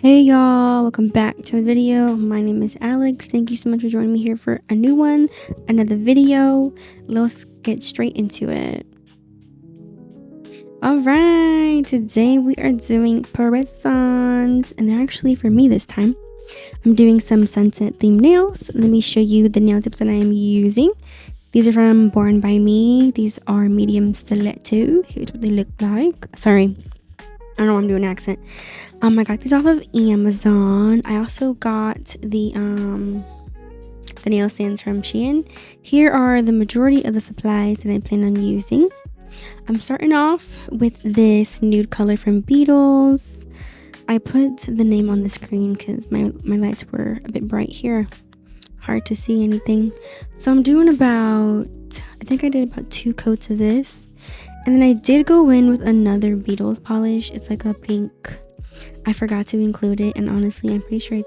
Hey y'all, welcome back to the video. My name is Alex. Thank you so much for joining me here for a new one, another video. Let's get straight into it. Alright, today we are doing press-ons, and they're actually for me this time. I'm doing some sunset themed nails. Let me show you the nail tips that I am using. These are from BornByMe. These are medium stiletto. Here's what they look like. Sorry, I don't know why I'm doing an accent. I got these off of Amazon. I also got the nail stands from Shein. Here are the majority of the supplies that I plan on using. I'm starting off with this nude color from Beetles. I put the name on the screen because my lights were a bit bright here. Hard to see anything. So I'm doing I think I did about 2 coats of this. And then I did go in with another Beetles polish. It's like a pink. I forgot to include it, and honestly, I'm pretty sure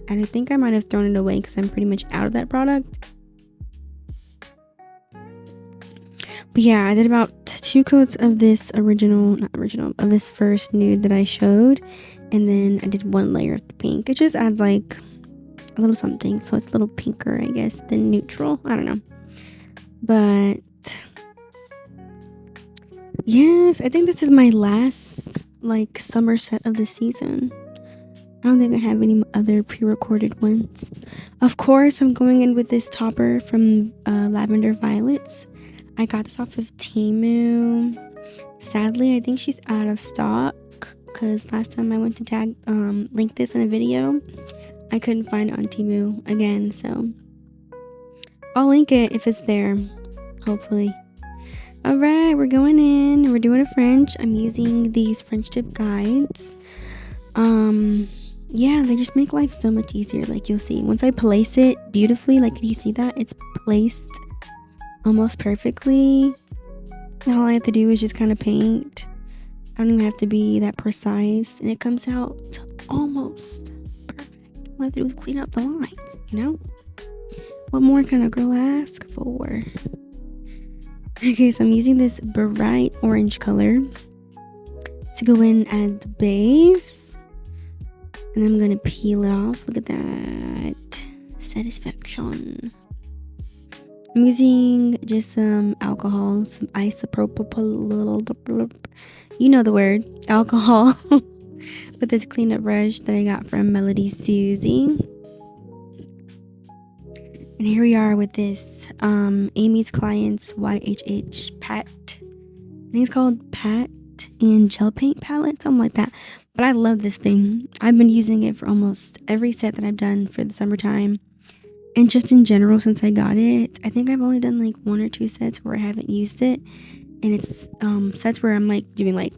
I think I might have thrown it away because I'm pretty much out of that product. But yeah, I did about 2 coats of this of this first nude that I showed, and then I did 1 layer of the pink. It just adds like a little something, so it's a little pinker, I guess, than neutral. I don't know, but yes, I think this is my last like summer set of the season. I don't think I have any other pre-recorded ones. Of course, I'm going in with this topper from Lavender Violets. I got this off of Temu. Sadly, I think she's out of stock because last time I went to link this in a video, I couldn't find it on Temu again, so I'll link it if it's there, hopefully. Alright, we're going in. We're doing a French. I'm using these French tip guides. Yeah, they just make life so much easier. Like, you'll see once I place it beautifully, like, you see that it's placed almost perfectly, and all I have to do is just kind of paint. I don't even have to be that precise, and it comes out almost perfect. All I have to do is clean up the lines, you know? What more can a girl ask for? Okay, so I'm using this bright orange color to go in as the base, and I'm gonna peel it off. Look at that satisfaction. I'm using just some alcohol, some isopropyl, you know the word, alcohol, with this cleanup brush that I got from Melody Susie. And here we are with this Amy's Clients YHH Pat. I think it's called Pat and Gel Paint Palette, something like that. But I love this thing. I've been using it for almost every set that I've done for the summertime. And just in general, since I got it, I think I've only done like 1 or 2 sets where I haven't used it. And it's sets where I'm like doing like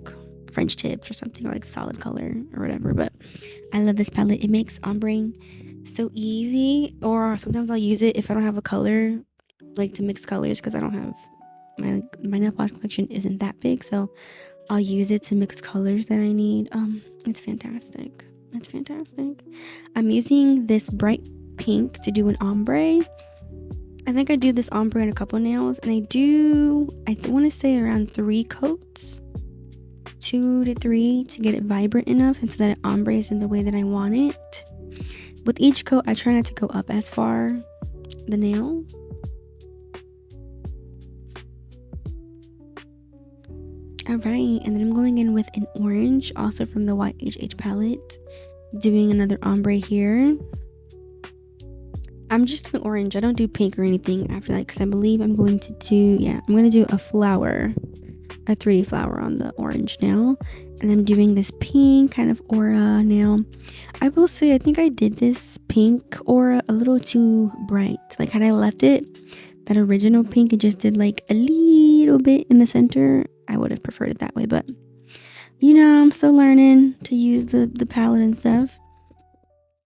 French tips or something, or like solid color or whatever. But I love this palette. It makes ombreing so easy. Or sometimes I'll use it if I don't have a color, like to mix colors, because I don't have my nail polish collection isn't that big, so I'll use it to mix colors that I need. It's fantastic. It's fantastic. I'm using this bright pink to do an ombre. I think I do this ombre in a couple nails, and I want to say around 3 coats, 2 to 3, to get it vibrant enough and so that it ombres in the way that I want it. With each coat, I try not to go up as far the nail. Alright, and then I'm going in with an orange, also from the YHH palette, doing another ombre here. I'm just doing orange. I don't do pink or anything after that because I believe I'm going to do a flower, a 3D flower on the orange nail. And I'm doing this pink kind of aura nail. I will say, I think I did this pink aura a little too bright. Like, had I left it that original pink and just did like a little bit in the center, I would have preferred it that way. But, you know, I'm still learning to use the palette and stuff.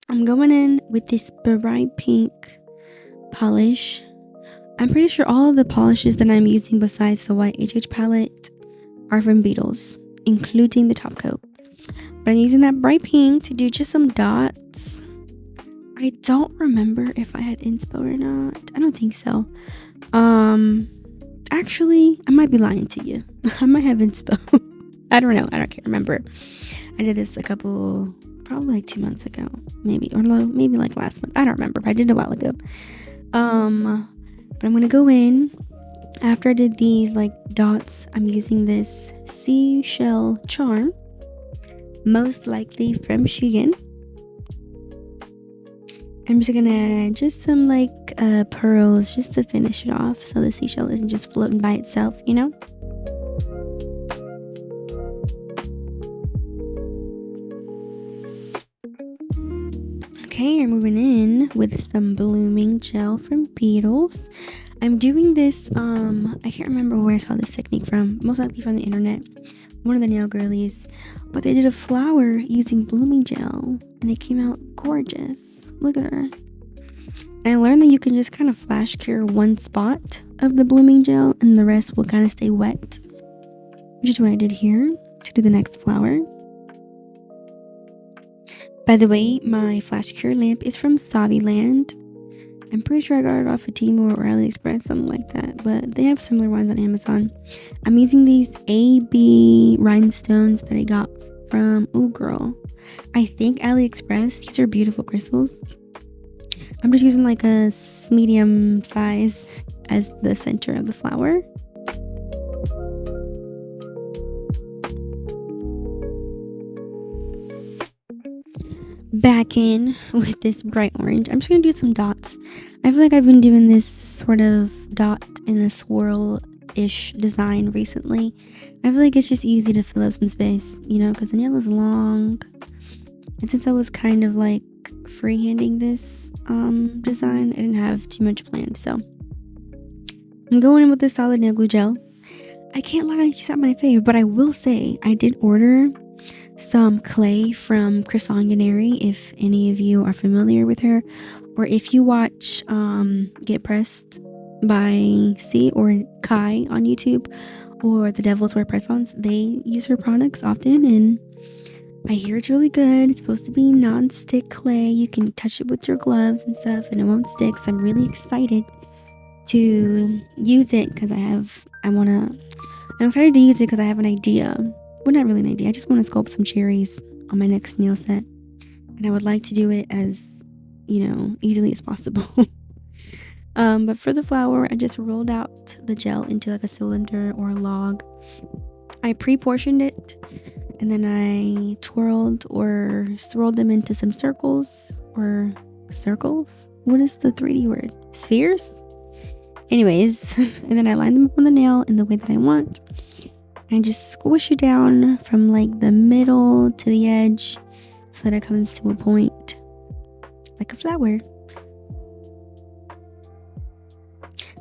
I'm going in with this bright pink polish. I'm pretty sure all of the polishes that I'm using besides the YHH palette are from Beetles, including the top coat. But I'm using that bright pink to do just some dots. I don't remember if I had inspo or not. I don't think so. Actually, I might be lying to you. I might have inspo. I don't know. I can't remember. I did this probably probably like 2 months ago, maybe, or maybe like last month. I don't remember, but I did it a while ago. But I'm gonna go in after I did these like dots. I'm using this seashell charm, most likely from Shein. I'm just gonna some like pearls just to finish it off, so the seashell isn't just floating by itself, you know. Okay, we're moving in with some blooming gel from Beetles. I'm doing this, I can't remember where I saw this technique from, most likely from the internet, one of the nail girlies, but they did a flower using blooming gel, and it came out gorgeous. Look at her. And I learned that you can just kind of flash cure one spot of the blooming gel, and the rest will kind of stay wet, which is what I did here to do the next flower. By the way, my flash cure lamp is from Saviland. I'm pretty sure I got it off of Temu or AliExpress, something like that, but they have similar ones on Amazon. I'm using these AB rhinestones that I got from, I think AliExpress. These are beautiful crystals. I'm just using like a medium size as the center of the flower. Back in with this bright orange. I'm just gonna do some dots. I feel like I've been doing this sort of dot in a swirl-ish design recently. I feel like it's just easy to fill up some space, you know, because the nail is long. And since I was kind of like freehanding this design, I didn't have too much planned. So I'm going in with this solid nail glue gel. I can't lie, she's not my fave, but I will say I did order some clay from Chris Onganeri, if any of you are familiar with her, or if you watch Get Pressed by C or Kai on YouTube, or The Devil's Wear Press-Ons. They use her products often, and I hear it's really good. It's supposed to be non-stick clay. You can touch it with your gloves and stuff and it won't stick, so I'm really excited to use it because I'm excited to use it because I have an idea. Well, not really an idea. I just want to sculpt some cherries on my next nail set. And I would like to do it as, easily as possible. But for the flower, I just rolled out the gel into like a cylinder or a log. I pre-portioned it. And then I twirled or swirled them into some circles. What is the 3D word? Spheres? Anyways, and then I lined them up on the nail in the way that I want. I just squish it down from like the middle to the edge so that it comes to a point like a flower.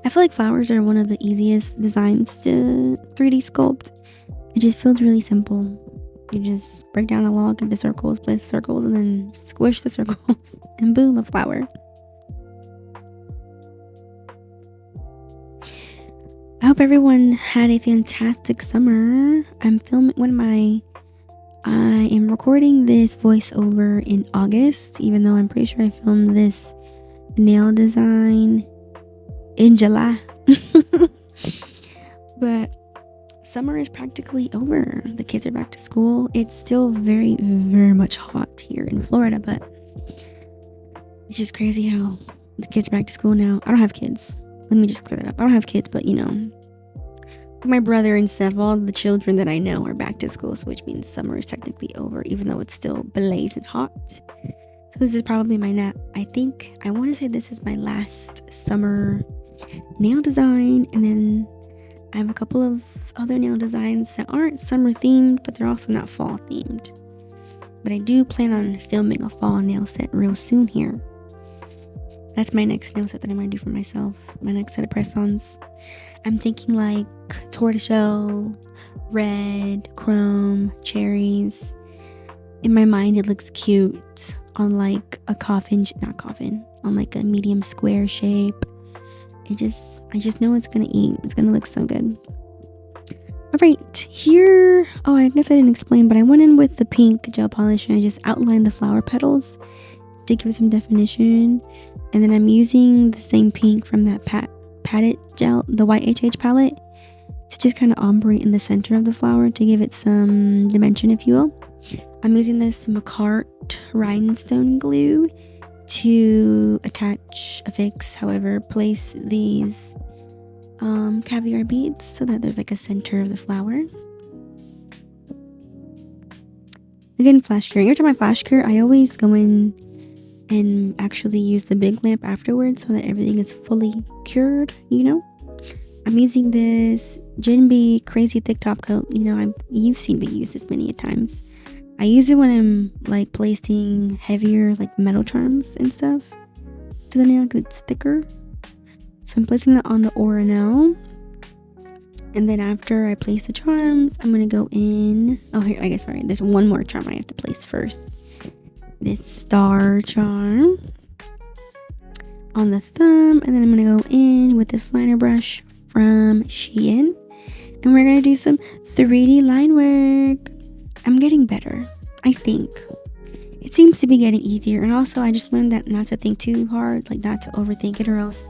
I feel like flowers are one of the easiest designs to 3D sculpt. It just feels really simple. You just break down a log into circles, place circles, and then squish the circles, and boom, a flower. I hope everyone had a fantastic summer. I am recording this voiceover in August, even though I'm pretty sure I filmed this nail design in July. But summer is practically over. The kids are back to school. It's still very, very much hot here in Florida, but it's just crazy how the kids are back to school now. I don't have kids. Let me just clear that up. I don't have kids, but my brother and stuff, all the children that I know are back to school, so which means summer is technically over, even though it's still blazing hot. So this is probably I want to say this is my last summer nail design, and then I have a couple of other nail designs that aren't summer themed, but they're also not fall themed. But I do plan on filming a fall nail set real soon here. That's my next nail set that I'm going to do for myself. My next set of press-ons. I'm thinking like tortoiseshell, red, chrome, cherries. In my mind, it looks cute on like a on like a medium square shape. I just know it's going to eat. It's going to look so good. All right, here. Oh, I guess I didn't explain, but I went in with the pink gel polish and I just outlined the flower petals to give it some definition. And then I'm using the same pink from that padded gel, the YHH palette, to just kind of ombre in the center of the flower to give it some dimension, if you will. I'm using this Makartt Rhinestone glue to attach, affix, however, place these caviar beads so that there's like a center of the flower. Again, flash curing. Every time I flash cure, I always go in and actually use the big lamp afterwards so that everything is fully cured, you know? I'm using this JinB Crazy Thick Top Coat. You know, you've seen me use this many a times. I use it when I'm like placing heavier like metal charms and stuff to the nail because it's thicker. So I'm placing that on the aura now. And then after I place the charms, I'm going to go in. Oh, here, I guess, sorry. There's one more charm I have to place first. This star charm on the thumb. And then I'm going to go in with this liner brush from Shein. And we're going to do some 3D line work. I'm getting better, I think. It seems to be getting easier. And also, I just learned that not to think too hard, like not to overthink it, or else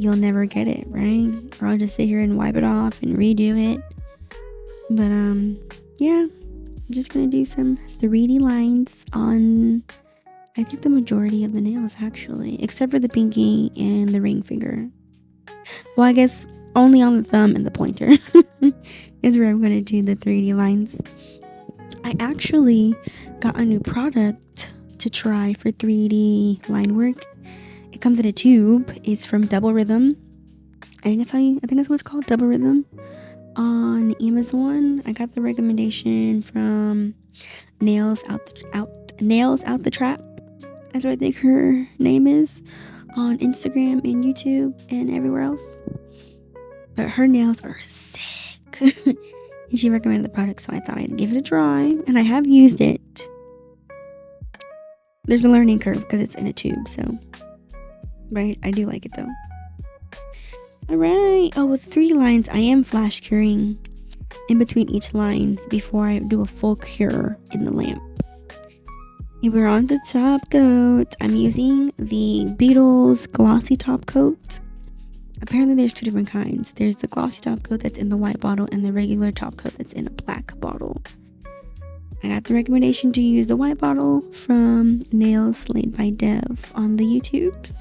you'll never get it, right? Or I'll just sit here and wipe it off and redo it. But yeah, I'm just gonna do some 3D lines on, I think, the majority of the nails actually, except for the pinky and the ring finger. Well, I guess only on the thumb and the pointer is where I'm gonna do the 3D lines. I actually got a new product to try for 3D line work. It comes in a tube. It's from Double Rhythm. I think that's what it's called, Double Rhythm, on Amazon. I got the recommendation from Nails Out the Trap. That's what I think her name is, on Instagram and YouTube and everywhere else. But her nails are sick. And she recommended the product, so I thought I'd give it a try. And I have used it. There's a learning curve because it's in a tube, so. Right, I do like it though. Alright. Oh, with 3D lines, I am flash curing in between each line before I do a full cure in the lamp. And we're on the top coat. I'm using the Beetles Glossy Top Coat. Apparently there's two different kinds. There's the glossy top coat that's in the white bottle and the regular top coat that's in a black bottle. I got the recommendation to use the white bottle from Nails Slayed by Dev on the YouTubes.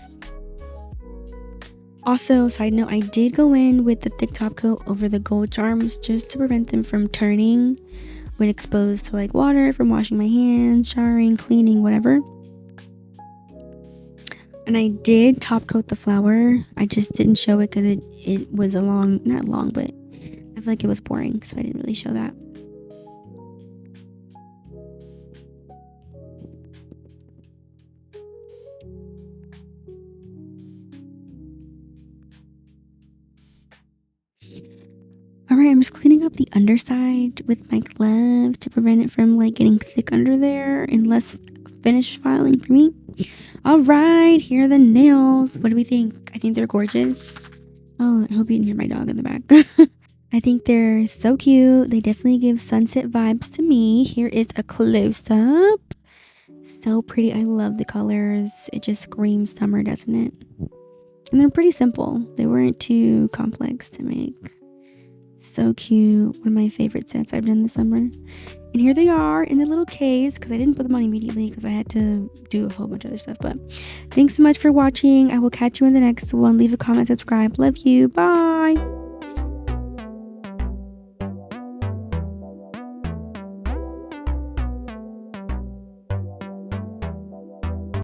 Also, side note, I did go in with the thick top coat over the gold charms just to prevent them from turning when exposed to like water, from washing my hands, showering, cleaning, whatever. And I did top coat the flower. I just didn't show it because it was not long, but I feel like it was boring, so I didn't really show that. Alright, I'm just cleaning up the underside with my glove to prevent it from like getting thick under there and less finish filing for me. Alright, here are the nails. What do we think? I think they're gorgeous. Oh, I hope you didn't hear my dog in the back. I think they're so cute. They definitely give sunset vibes to me. Here is a close-up. So pretty. I love the colors. It just screams summer, doesn't it? And they're pretty simple. They weren't too complex to make. So cute. One of my favorite sets I've done this summer. And here they are in the little case because I didn't put them on immediately because I had to do a whole bunch of other stuff. But thanks so much for watching. I will catch you in the next one. Leave a comment, subscribe. Love you. Bye.